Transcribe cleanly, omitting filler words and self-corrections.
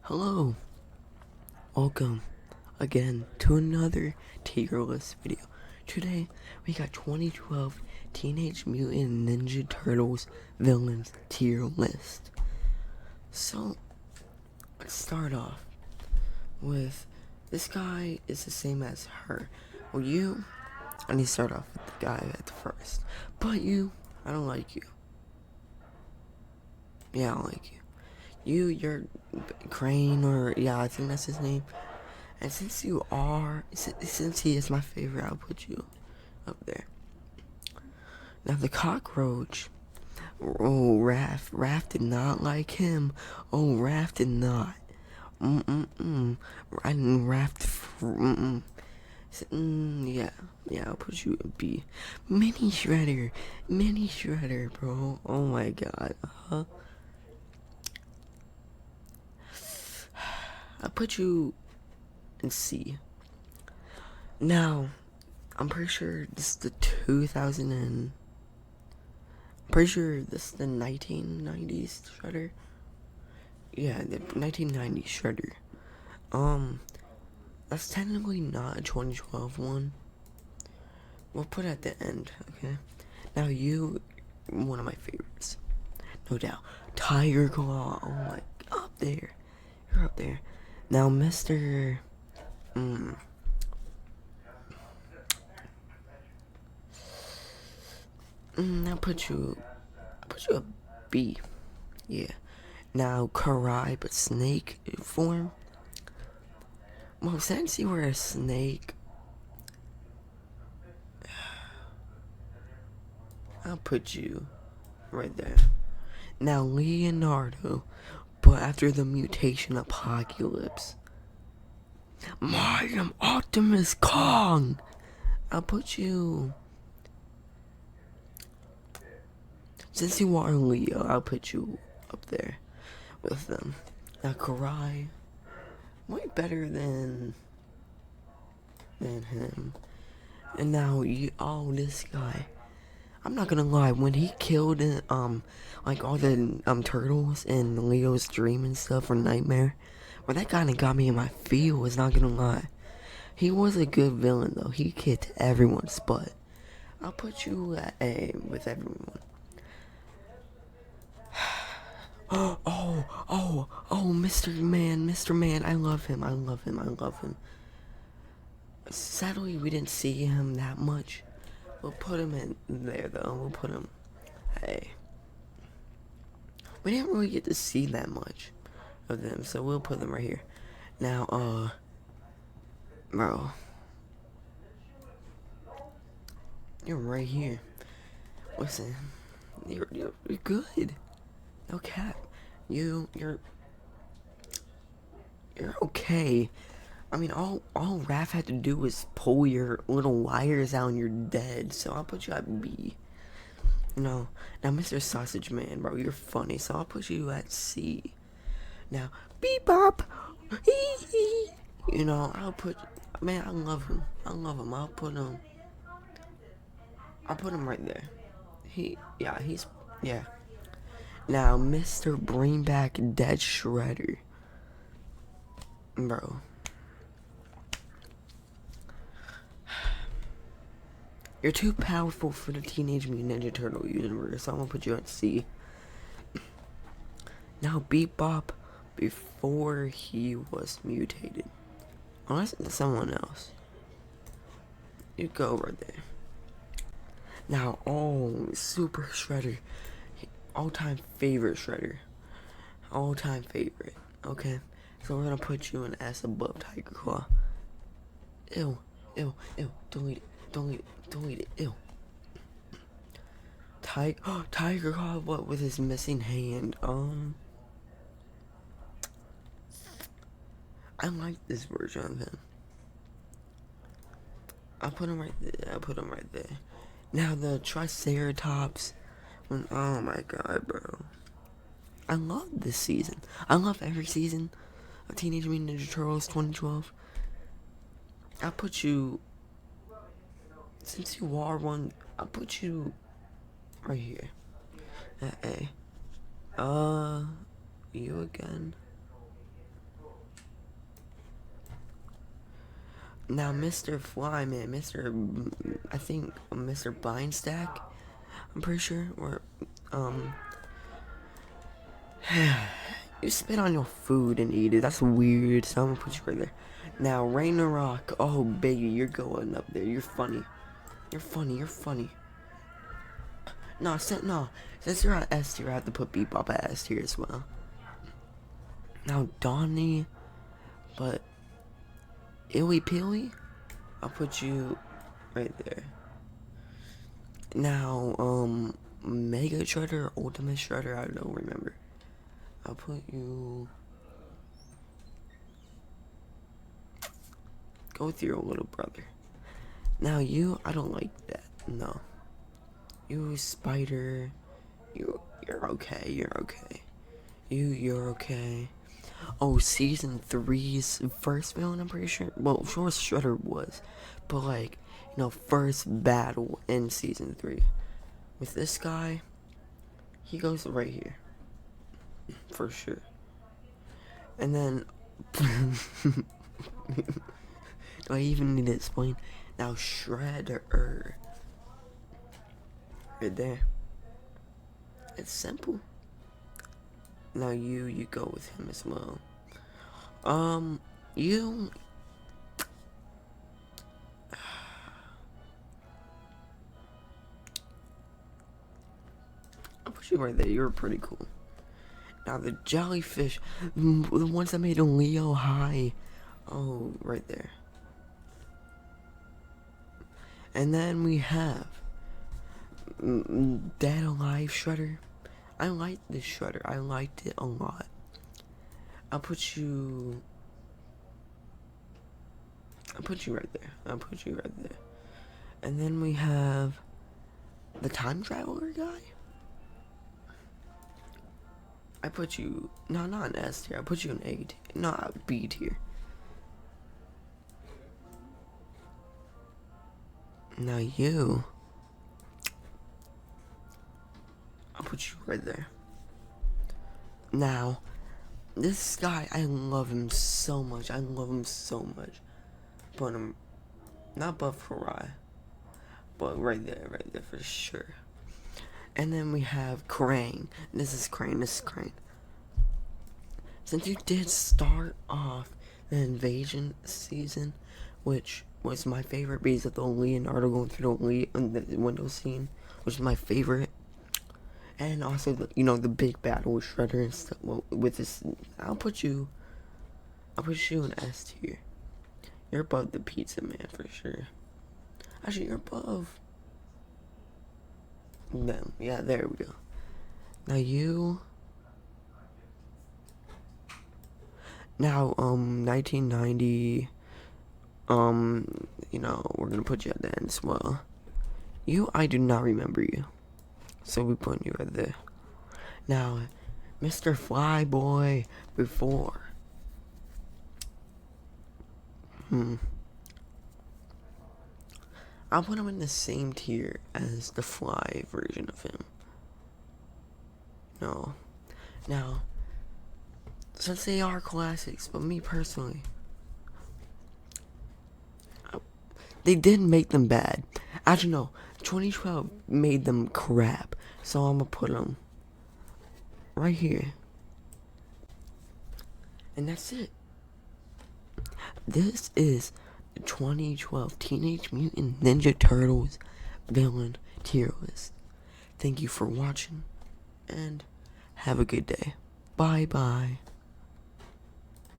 Hello, welcome again to another tier list video. Today we got 2012 Teenage Mutant Ninja Turtles villains tier list. So let's start off with this guy is the same as her. Well, I need to start off with the guy at the first. But I don't like you. Yeah, I don't like you. You're Crane, or yeah, I think that's his name. And since he is my favorite, I'll put you up there. Now the cockroach. Oh, Raph did not like him. Oh, Raph did not. I didn't Raph. Yeah, I'll put you a B. Mini Shredder, bro. Oh my god. I'll put you in C. Now, I'm pretty sure this is the 2000 and... I'm pretty sure this is the 1990s Shredder. Yeah, the 1990s Shredder. That's technically not a 2012 one. We'll put it at the end, okay? Now one of my favorites. No doubt. Tiger Claw. Oh my, up there. You're up there. Now, Mr. I'll put you a B. Yeah. Now, Karai, but snake form. Well, since you were a snake, I'll put you right there. Now, Leonardo, but after the mutation apocalypse. I am Optimus Kong. I'll put you. Since you are Leo, I'll put you up there with them. Now, Karai, way better than him. And now this guy. I'm not gonna lie, when he killed like all the turtles in Leo's dream and stuff, or nightmare, well, that kinda got me in my feels, not gonna lie. He was a good villain though. He kicked everyone's butt. I'll put you at A with everyone. Mr. Man, I love him. Sadly, we didn't see him that much. We'll put him in there though. We'll put him. Hey, we didn't really get to see that much of them, so we'll put them right here. Now, bro, you're right here. Listen, you're good. No cap. You're okay. I mean, all Raph had to do was pull your little wires out and you're dead. So I'll put you at B. Now Mr. Sausage Man, bro, you're funny. So I'll put you at C. Now, beep bop. I'll put. Man, I love him. I'll put him right there. Yeah. Now, Mr. Bring Back Dead Shredder. Bro. You're too powerful for the Teenage Mutant Ninja Turtle universe, so I'm gonna put you at C. Now, Bebop before he was mutated. Unless it's someone else. You go right there. Now, Super Shredder. All-time favorite Shredder. All-time favorite. Okay? So we're gonna put you in S above Tiger Claw. Ew. Delete it. Ew. Tiger Claw, what with his missing hand? I like this version of him. I'll put him right there. Now the Triceratops. Oh my god, bro. I love this season. I love every season of Teenage Mutant Ninja Turtles 2012. I'll put you, since you are one, I'll put you right here at A. You again. Now, Mr. Flyman, I think Mr. Bindstack, I'm pretty sure, or, you spit on your food and eat it. That's weird, so I'm gonna put you right there. Now, Ragnarok, oh, baby, you're going up there. You're funny. You're funny. No, since you're on S tier, I have to put Bebop at S tier as well. Now, Donnie, but Illy Pilly, I'll put you right there. Now, Mega Shredder, Ultimate Shredder, I don't remember. I'll put you. Go with your little brother. Now, you, I don't like that. No. You, Spider, you're okay. You're okay. You're okay. Oh, season 3's first villain, I'm pretty sure. Well, sure, Shredder was, but like, first battle in season 3 with this guy. He goes right here, for sure. And then, do I even need to explain? Now, Shredder, right there. It's simple. Now you go with him as well. You. I'll put you right there. You're pretty cool. Now the jellyfish, the ones that made a Leo high. Oh, right there. And then we have Dead Alive Shredder. I like this Shredder. I liked it a lot. I'll put you right there. And then we have the Time Traveler guy. I put you, no, not an S tier. I put you in A tier, not B tier. Now you, I'll put you right there. Now, this guy, I love him so much. But not Buff Harai, but right there for sure. And then we have Krang. This is Krang. Since you did start off the invasion season, which was my favorite because of the Leonardo going through the window scene, which is my favorite. And also, the big battle with Shredder and stuff. Well, with this, I'll put you in S tier. You're above the Pizza Man for sure. Actually, you're above them. Yeah, there we go. Now you. Now, 1990. We're gonna put you at the end as well. You, I do not remember you, so we put you right there. Now, Mr. Flyboy before. I'll put him in the same tier as the Fly version of him. No. Now, since they are classics, but me personally, they didn't make them bad. Actually, no. 2012 made them crap. So I'm gonna put them right here. And that's it. This is 2012 Teenage Mutant Ninja Turtles villain tier list. Thank you for watching, and have a good day. Bye bye.